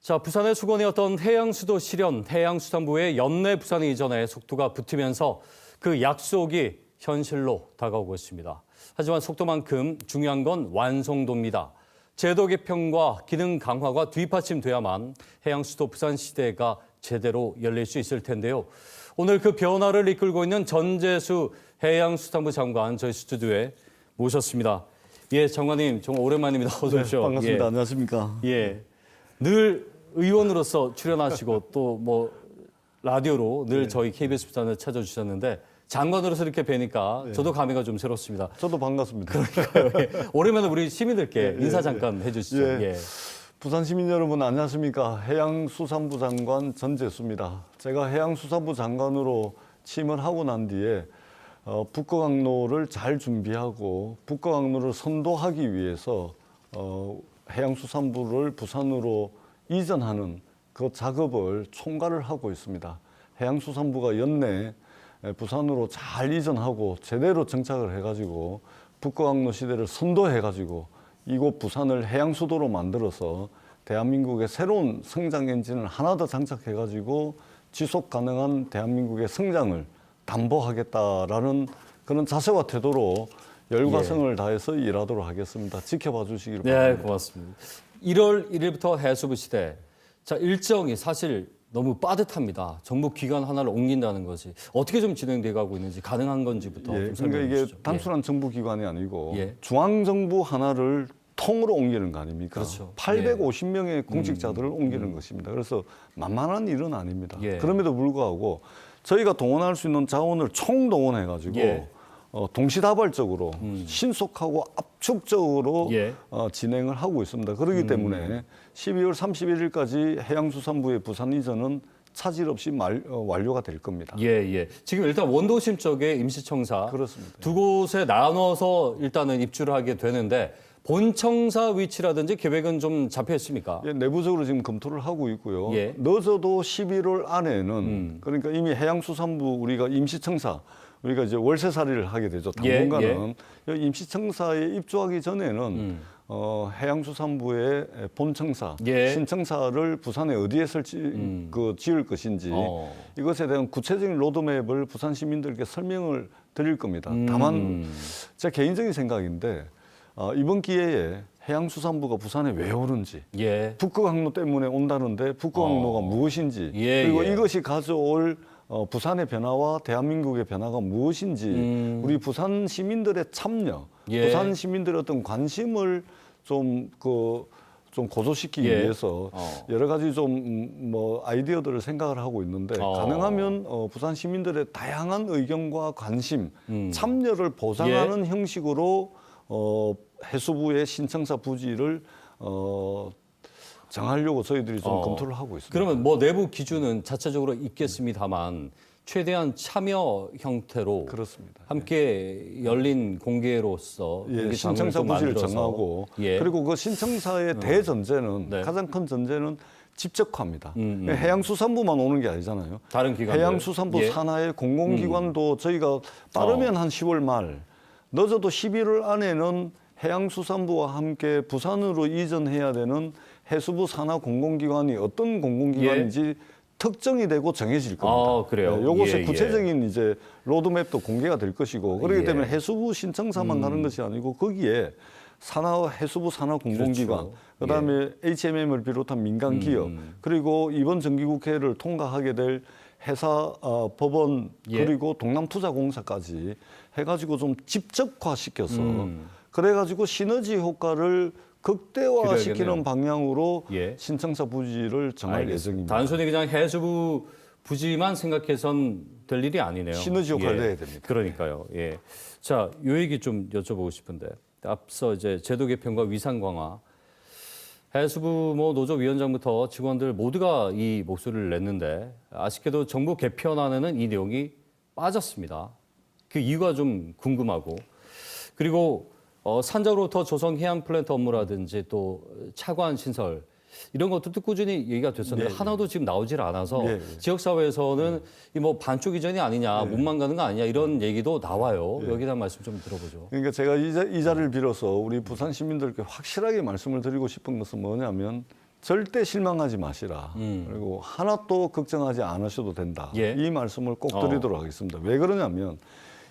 자, 부산의 수건이었던 해양수도 실현, 해양수산부의 연내 부산 이전에 속도가 붙으면서 그 약속이 현실로 다가오고 있습니다. 하지만 속도만큼 중요한 건 완성도입니다. 제도 개편과 기능 강화가 뒷받침돼야만 해양수도 부산 시대가 제대로 열릴 수 있을 텐데요. 오늘 그 변화를 이끌고 있는 전재수 해양수산부 장관 저희 스튜디오에 모셨습니다. 예, 장관님 정말 오랜만입니다. 어서 오십시오. 네, 반갑습니다. 예. 안녕하십니까. 예, 늘 의원으로서 출연하시고 또 뭐 라디오로 늘 저희 KBS 부산을 찾아주셨는데 장관으로서 이렇게 뵈니까 저도 감회가 좀 새롭습니다. 저도 반갑습니다. 예. 오랜만에 우리 시민들께 인사 잠깐 해주시죠. 예. 예. 부산 시민 여러분 안녕하십니까. 해양수산부 장관 전재수입니다. 제가 해양수산부 장관으로 취임을 하고 난 뒤에 북거강로를 잘 준비하고 북거강로를 선도하기 위해서 해양수산부를 부산으로 이전하는 그 작업을 총괄을 하고 있습니다. 해양수산부가 연내 부산으로 잘 이전하고 제대로 정착을 해가지고 북거강로 시대를 선도해가지고 이곳 부산을 해양수도로 만들어서 대한민국의 새로운 성장 엔진을 하나 더 장착해가지고 지속 가능한 대한민국의 성장을 담보하겠다라는 그런 자세와 태도로 열과성을 다해서 일하도록 하겠습니다. 지켜봐 주시기를 바랍니다. 네, 고맙습니다. 1월 1일부터 해수부 시대. 자, 일정이 사실 너무 빠듯합니다. 정부 기관 하나를 옮긴다는 것이 어떻게 좀 진행돼 가고 있는지 가능한 건지부터 좀 설명해 그러니까 이게 주시죠. 단순한 정부 기관이 아니고 예. 중앙정부 하나를 통으로 옮기는 거 아닙니까? 그렇죠. 850명의 공직자들을 옮기는 것입니다. 그래서 만만한 일은 아닙니다. 예. 그럼에도 불구하고 저희가 동원할 수 있는 자원을 총동원해가지고 예. 동시다발적으로 신속하고 압축적으로 예. 진행을 하고 있습니다. 그렇기 때문에 12월 31일까지 해양수산부의 부산 이전은 차질 없이 완료가 될 겁니다. 예, 예. 지금 일단 원도심 쪽에 임시청사 그렇습니다. 두 곳에 나눠서 일단은 입주를 하게 되는데 본청사 위치라든지 계획은 좀 잡혀 있습니까? 예, 내부적으로 지금 검토를 하고 있고요. 예. 늦어도 11월 안에는 그러니까 이미 해양수산부 우리가 임시청사 우리가 이제 월세살이를 하게 되죠. 당분간은 임시청사에 입주하기 전에는 해양수산부의 본청사, 예. 신청사를 부산에 어디에 지을 것인지 이것에 대한 구체적인 로드맵을 부산 시민들께 설명을 드릴 겁니다. 다만 제 개인적인 생각인데 이번 기회에 해양수산부가 부산에 왜 오는지, 예. 북거강로 때문에 온다는데 북거강로가 무엇인지, 예, 그리고 예. 이것이 가져올 부산의 변화와 대한민국의 변화가 무엇인지 우리 부산 시민들의 참여, 예. 부산 시민들의 어떤 관심을 좀 고조시키기 예. 위해서 여러 가지 좀 아이디어들을 생각을 하고 있는데 가능하면 부산 시민들의 다양한 의견과 관심, 참여를 보장하는 형식으로 해수부의 신청사 부지를 정하려고 저희들이 좀 검토를 하고 있습니다. 그러면 뭐 내부 기준은 자체적으로 있겠습니다만 최대한 참여 형태로 그렇습니다. 함께 열린 공개로서 공개 장을 신청사 좀 부지를 만들어서. 정하고 예. 그리고 그 신청사의 대전제는 네. 가장 큰 전제는 집적화입니다. 해양수산부만 오는 게 아니잖아요. 다른 기관들. 해양수산부 예. 산하의 공공기관도 저희가 빠르면 한 10월 말, 늦어도 11월 안에는 해양수산부와 함께 부산으로 이전해야 되는 해수부 산하 공공기관이 어떤 공공기관인지 특정이 되고 정해질 겁니다. 그래요? 요것의 예, 구체적인 이제 로드맵도 공개가 될 것이고 그렇기 예. 때문에 해수부 신청사만 가는 것이 아니고 거기에 해수부 산하 공공기관, 그렇죠. 그다음에 HMM을 비롯한 민간 기업, 그리고 이번 정기국회를 통과하게 될 회사, 법원, 예. 그리고 동남투자공사까지 해가지고 좀 집적화시켜서 그래가지고 시너지 효과를 극대화시키는 기대하겠네요. 방향으로 예. 신청사 부지를 정할 예정입니다. 단순히 그냥 해수부 부지만 생각해선 될 일이 아니네요. 시너지 효과를 내야 됩니다. 그러니까요. 예. 자, 요 얘기 좀 여쭤보고 싶은데 앞서 이제 제도 개편과 위상 강화, 해수부 노조위원장부터 직원들 모두가 이 목소리를 냈는데 아쉽게도 정부 개편안에는 이 내용이 빠졌습니다. 그 이유가 좀 궁금하고 그리고 산자로부터 조성 해양 플랜트 업무라든지 또 차관 신설 이런 것도 꾸준히 얘기가 됐었는데 네, 하나도 지금 나오질 않아서 네, 지역사회에서는 이 반쪽 이전이 아니냐, 못만 가는 거 아니냐 이런 얘기도 나와요. 여기에 대한 말씀 좀 들어보죠. 그러니까 제가 이 자리를 빌어서 우리 부산 시민들께 확실하게 말씀을 드리고 싶은 것은 뭐냐면 절대 실망하지 마시라. 그리고 하나도 걱정하지 않으셔도 된다. 예. 이 말씀을 꼭 드리도록 하겠습니다. 왜 그러냐면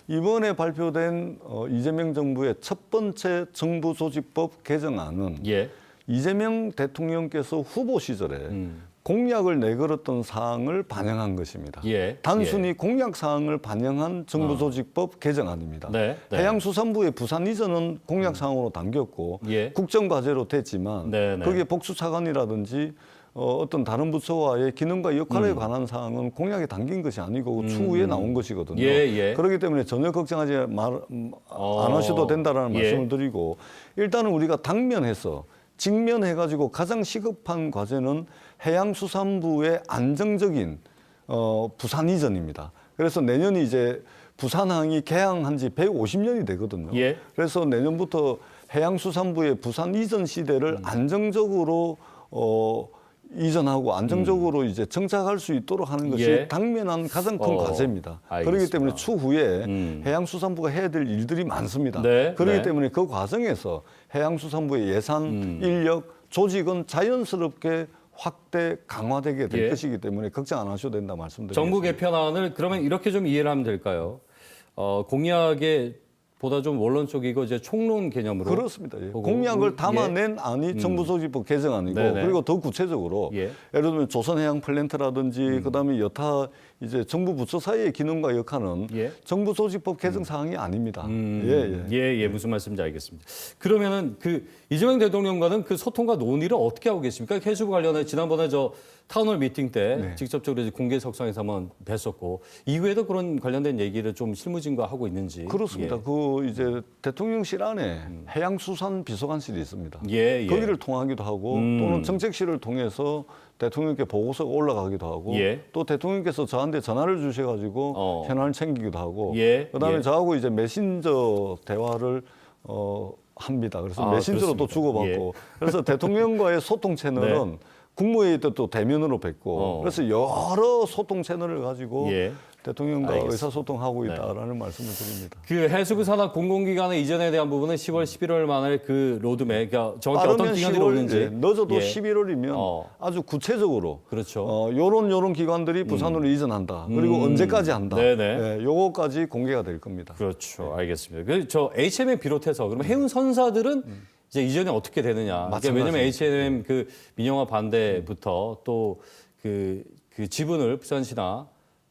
이번에 발표된 이재명 정부의 첫 번째 정부조직법 개정안은 예. 이재명 대통령께서 후보 시절에 공약을 내걸었던 사항을 반영한 것입니다. 예. 단순히 공약 사항을 반영한 정부조직법 개정안입니다. 네. 네. 해양수산부의 부산 이전은 공약 사항으로 담겼고 예. 국정과제로 됐지만 네, 네. 거기에 복수차관이라든지 어떤 다른 부처와의 기능과 역할에 관한 사항은 공약에 담긴 것이 아니고 추후에 나온 것이거든요. 예, 예. 그렇기 때문에 전혀 걱정하지 안 하셔도 된다라는 예. 말씀을 드리고 일단은 우리가 당면해서 직면해가지고 가장 시급한 과제는 해양수산부의 안정적인 부산 이전입니다. 그래서 내년이 이제 부산항이 개항한 지 150년이 되거든요. 예. 그래서 내년부터 해양수산부의 부산 이전 시대를 안정적으로 이전하고 안정적으로 이제 정착할 수 있도록 하는 것이 예. 당면한 가장 큰 과제입니다. 알겠습니다. 그렇기 때문에 추후에 해양수산부가 해야 될 일들이 많습니다. 네, 그렇기 네. 때문에 그 과정에서 해양수산부의 예산, 인력, 조직은 자연스럽게 확대, 강화되게 될 예. 것이기 때문에 걱정 안 하셔도 된다 말씀드리겠습니다. 정부 개편안을 그러면 이렇게 좀 이해를 하면 될까요? 공약에 보다 좀 원론적이고 이제 총론 개념으로 그렇습니다. 예. 보고, 공약을 담아낸 안이 정부조직법 개정안이고 네네. 그리고 더 구체적으로 예. 예를 들면 조선해양 플랜트라든지 그다음에 여타 이제 정부 부처 사이의 기능과 역할은 예. 정부조직법 개정 사항이 아닙니다. 예, 예. 예, 무슨 말씀인지 알겠습니다. 그러면은 그 이재명 대통령과는 그 소통과 논의를 어떻게 하고 계십니까? 해수부 관련해 지난번에 저 타운홀 미팅 때 네. 직접적으로 이제 공개석상에서 한번 뵀었고 이후에도 그런 관련된 얘기를 좀 실무진과 하고 있는지. 그렇습니다. 예. 그 이제 대통령실 안에 해양수산 비서관실이 있습니다. 예, 예. 거기를 통하기도 하고 또는 정책실을 통해서 대통령께 보고서가 올라가기도 하고 예. 또 대통령께서 저한테 전화를 주셔가지고 현안을 챙기기도 하고 예, 그다음에 예. 저하고 이제 메신저 대화를 합니다. 그래서 메신저로 또 그렇습니까? 주고받고 그래서 대통령과의 소통 채널은 국무회의 때 또 대면으로 뵙고 그래서 여러 소통 채널을 가지고 예. 대통령과 알겠습니다. 의사소통하고 있다라는 말씀을 드립니다. 그 해수부 산하 공공기관의 이전에 대한 부분은 10월, 11월 만에 그 로드맵, 그러니까 정확히 어떤 빠르면 기관들이 10월, 오는지. 예, 늦어도 예. 11월이면 아주 구체적으로 그렇죠. 요런 기관들이 부산으로 이전한다. 그리고 언제까지 한다. 네네. 예, 요거까지 공개가 될 겁니다. 그렇죠. 알겠습니다. 저 HMM 비롯해서 그러면 해운 선사들은 이제 이전에 어떻게 되느냐. 이게 왜냐면 HMM 그 민영화 반대부터 또 그 지분을 부산시나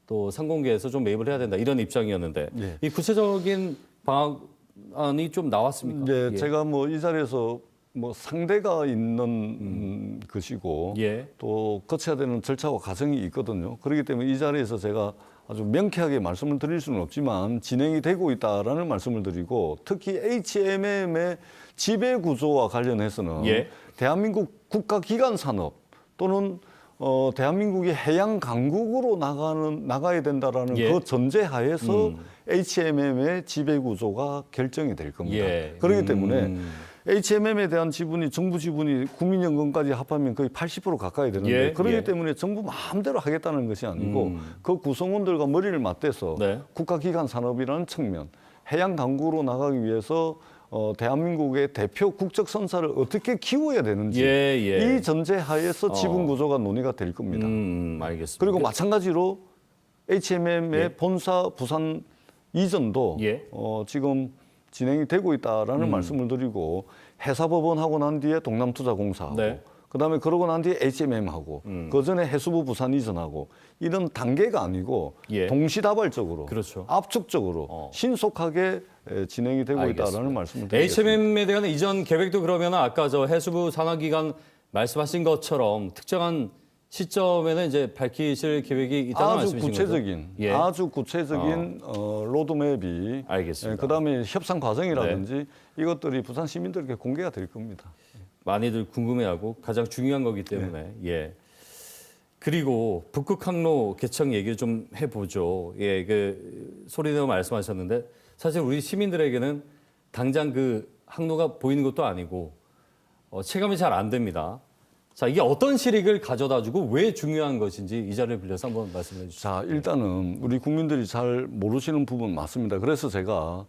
또 상공계에서 좀 매입을 해야 된다 이런 입장이었는데 예. 이 구체적인 방안이 좀 나왔습니까? 예, 제가 뭐 이 자리에서 뭐 상대가 있는 것이고 예. 또 거쳐야 되는 절차와 과정이 있거든요. 그렇기 때문에 이 자리에서 제가 아주 명쾌하게 말씀을 드릴 수는 없지만 진행이 되고 있다라는 말씀을 드리고 특히 HMM의 지배 구조와 관련해서는 예. 대한민국 국가기관 산업 또는 대한민국이 해양 강국으로 나가야 된다라는 예. 그 전제하에서 HMM의 지배 구조가 결정이 될 겁니다. 예. 그렇기 때문에 HMM에 대한 지분이 정부 지분이 국민연금까지 합하면 거의 80% 가까이 되는데 예. 그렇기 예. 때문에 정부 마음대로 하겠다는 것이 아니고 그 구성원들과 머리를 맞대서 네. 국가기관 산업이라는 측면, 해양 강국으로 나가기 위해서 대한민국의 대표 국적 선사를 어떻게 키워야 되는지 예, 예. 이 전제하에서 지분 구조가 논의가 될 겁니다. 알겠습니다. 그리고 마찬가지로 HMM의 예. 본사 부산 이전도 예. 지금 진행이 되고 있다라는 말씀을 드리고 해사법원하고 난 뒤에 동남투자공사하고 네. 그다음에 그러고 난 뒤에 HMM하고 그 전에 해수부 부산 이전하고 이런 단계가 아니고 예. 동시다발적으로 그렇죠. 압축적으로 신속하게 진행이 되고 알겠습니다. 있다라는 말씀을 드리겠습니다. HMM에 대한 이전 계획도 그러면 아까 저 해수부 산하기관 말씀하신 것처럼 특정한 시점에는 이제 밝히실 계획이 있다는 아주 말씀이신 구체적인, 거죠? 예. 아주 구체적인 로드맵이 알겠습니다. 그다음에 협상 과정이라든지 이것들이 부산 시민들에게 공개가 될 겁니다. 많이들 궁금해하고 가장 중요한 거기 때문에 예. 그리고 북극 항로 개청 얘기를 좀 해보죠. 예, 그 소리내어 말씀하셨는데 사실 우리 시민들에게는 당장 그 항로가 보이는 것도 아니고 체감이 잘 안 됩니다. 자, 이게 어떤 실익을 가져다주고 왜 중요한 것인지 이 자리를 빌려서 한번 말씀해 주시죠. 자, 일단은 우리 국민들이 잘 모르시는 부분 맞습니다. 그래서 제가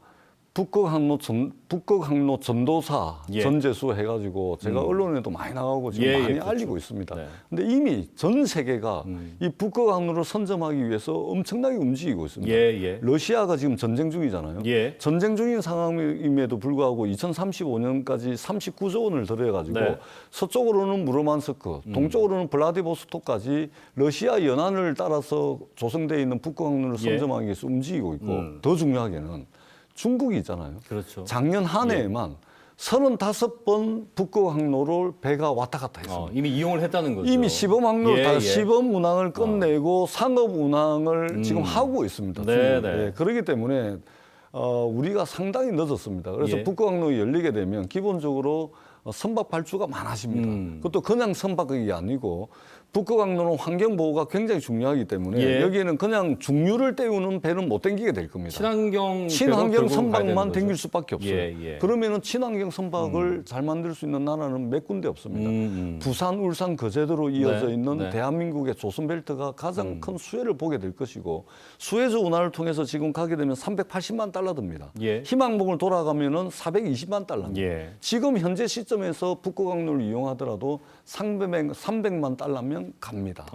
북극항로 전도사 예. 전재수 해가지고 제가 언론에도 많이 나가고 지금 예, 많이 그렇죠. 알리고 있습니다. 네. 근데 이미 전 세계가 이 북극항로를 선점하기 위해서 엄청나게 움직이고 있습니다. 예. 러시아가 지금 전쟁 중이잖아요. 예. 전쟁 중인 상황임에도 불구하고 2035년까지 39조 원을 들여가지고 네. 서쪽으로는 무르만스크, 동쪽으로는 블라디보스토크까지 러시아 연안을 따라서 조성되어 있는 북극항로를 예. 선점하기 위해서 움직이고 있고 더 중요하게는 중국이 있잖아요. 그렇죠. 작년 한 해에만 35번 북극항로를 배가 왔다 갔다 했습니다. 이미 이용을 했다는 거죠. 이미 시범 항로를 예, 다 예. 시범 운항을 끝내고 상업 운항을 지금 하고 있습니다. 네, 중국이. 네. 예, 그렇기 때문에 우리가 상당히 늦었습니다. 그래서 예. 북극항로가 열리게 되면 기본적으로 선박 발주가 많아집니다. 그것도 그냥 선박이 아니고 북극항로는 환경 보호가 굉장히 중요하기 때문에 예. 여기에는 그냥 중류를 떼우는 배는 못 땡기게 될 겁니다. 친환경 친환경 배로 결국 가야 되는 선박만 거죠. 땡길 수밖에 없어요. 예. 그러면은 친환경 선박을 잘 만들 수 있는 나라는 몇 군데 없습니다. 부산, 울산 거제도로 이어져 네, 있는 네. 대한민국의 조선벨트가 가장 큰 수혜를 보게 될 것이고 수에즈 운하를 통해서 지금 가게 되면 380만 달러 듭니다. 예. 희망봉을 돌아가면은 420만 달러입니다. 예. 지금 현재 시점에서 북극항로를 이용하더라도 300만 달러면 갑니다.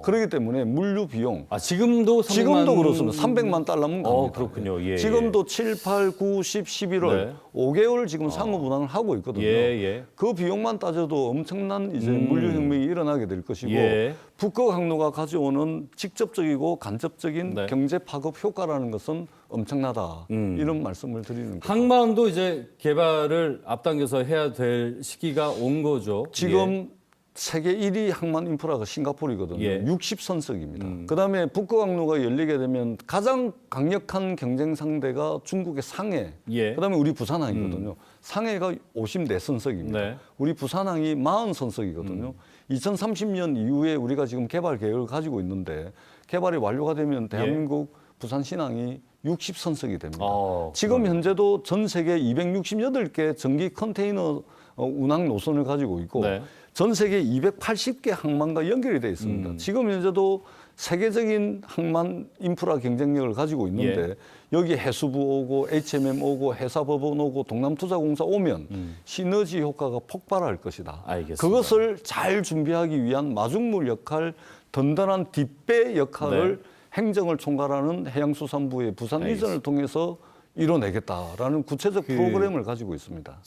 그렇기 때문에 물류 비용 지금도 300만... 지금도 그렇습니다. 300만 달러면 갑니다. 그렇군요. 예, 지금도 7, 8, 9, 10, 11월 네. 5개월 지금 상업 운항을 하고 있거든요. 예. 그 비용만 따져도 엄청난 이제 물류 혁명이 일어나게 될 것이고 예. 북극항로가 가져오는 직접적이고 간접적인 네. 경제 파급 효과라는 것은 엄청나다. 이런 말씀을 드리는 거죠. 항만도 이제 개발을 앞당겨서 해야 될 시기가 온 거죠. 지금 세계 1위 항만 인프라가 싱가포르이거든요. 예. 60선석입니다. 그다음에 북극항로가 열리게 되면 가장 강력한 경쟁 상대가 중국의 상해. 예. 그다음에 우리 부산항이거든요. 상해가 54선석입니다. 네. 우리 부산항이 40선석이거든요. 2030년 이후에 우리가 지금 개발 계획을 가지고 있는데 개발이 완료가 되면 대한민국 부산 신항이 60선석이 됩니다. 지금 현재도 전 세계 268개 전기 컨테이너 운항 노선을 가지고 있고 네. 전 세계 280개 항만과 연결이 되어 있습니다. 지금 현재도 세계적인 항만 인프라 경쟁력을 가지고 있는데 여기 해수부 오고 HMM 오고 해사법원 오고 동남투자공사 오면 시너지 효과가 폭발할 것이다. 알겠습니다. 그것을 잘 준비하기 위한 마중물 역할, 든든한 뒷배 역할을 행정을 총괄하는 해양수산부의 부산 이전을 통해서 이뤄내겠다라는 구체적 프로그램을 가지고 있습니다.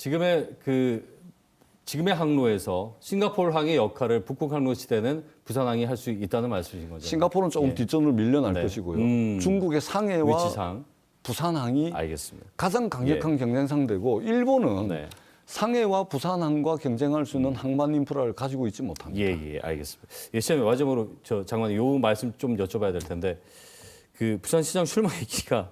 지금의 항로에서 싱가포르 항의 역할을 북극항로 시대는 부산항이 할 수 있다는 말씀이신 거죠. 싱가포르는 조금 뒷전으로 밀려날 네. 것이고요. 중국의 상해와 위치상 부산항이 알겠습니다. 가장 강력한 경쟁 상대고 일본은 네. 상해와 부산항과 경쟁할 수 있는 항만 인프라를 가지고 있지 못합니다. 알겠습니다. 시장님 마지막으로 장관님 요 말씀 좀 여쭤봐야 될 텐데 그 부산시장 출마 얘기가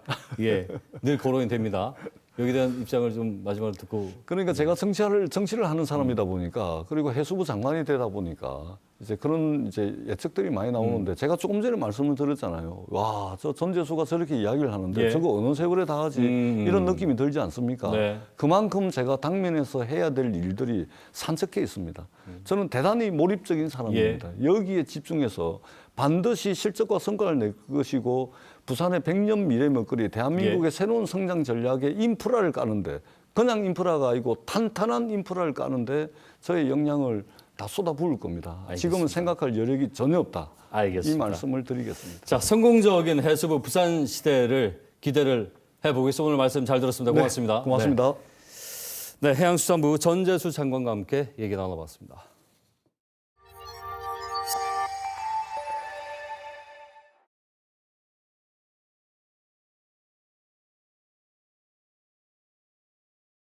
늘 거론이 됩니다. 여기에 대한 입장을 좀 마지막으로 듣고. 그러니까 제가 정치를 하는 사람이다 보니까 그리고 해수부 장관이 되다 보니까 이제 그런 이제 예측들이 많이 나오는데 제가 조금 전에 말씀을 드렸잖아요. 와, 저 전재수가 저렇게 이야기를 하는데 저거 어느 세월에 다 하지 이런 느낌이 들지 않습니까? 네. 그만큼 제가 당면에서 해야 될 일들이 산적해 있습니다. 저는 대단히 몰입적인 사람입니다. 여기에 집중해서 반드시 실적과 성과를 낼 것이고 부산의 100년 미래 먹거리 대한민국의 새로운 성장 전략의 인프라를 까는데 그냥 인프라가 아니고 탄탄한 인프라를 까는데 저의 역량을 다 쏟아부을 겁니다. 알겠습니다. 지금은 생각할 여력이 전혀 없다. 알겠습니다. 이 말씀을 드리겠습니다. 자, 성공적인 해수부 부산 시대를 기대를 해보겠습니다. 오늘 말씀 잘 들었습니다. 고맙습니다. 고맙습니다. 네, 해양수산부 전재수 장관과 함께 얘기 나눠봤습니다.